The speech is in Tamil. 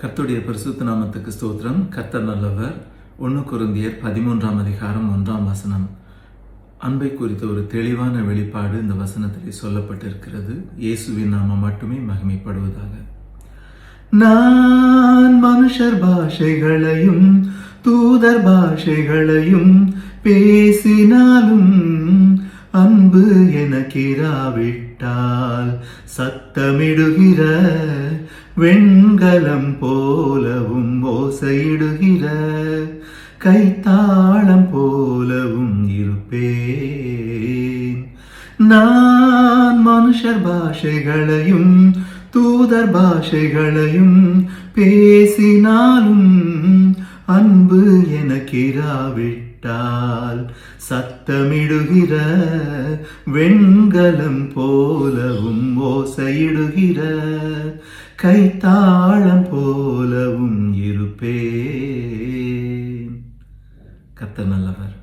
கர்த்தருடைய பரிசுத்த நாமத்துக்கு ஸ்தோத்திரம். கர்த்தர் நல்லவர். 1 கொரிந்தியர் 13ஆம் அதிகாரம் 1ஆம் வசனம். அன்பை குறித்த ஒரு தெளிவான வெளிப்பாடு இந்த வசனத்திலே சொல்லப்பட்டிருக்கிறது. இயேசுவின் நாமம் மட்டுமே மகிமைப்படுவதாக. நான் மனுஷர் பாஷைகளையும் தூதர் பாஷைகளையும் பேசினாலும் அன்பு எனக்கிராவிட்டால் சத்தமிடுகிற வெண்கலம் போலவும் ஓசையிடுகிற கைத்தாளம் போலவும் இருப்பேன். நான் மனுஷர் பாஷைகளையும் தூதர் பாஷைகளையும் பேசினாலும் அன்பு எனக்கிராவிட்டால் சத்தமிடுகிற வெண்கலம் போலவும் ஓசையிடுகிற கைத்தாளம் போலவும் இருப்பேன். கர்த்தர் நல்லவர்.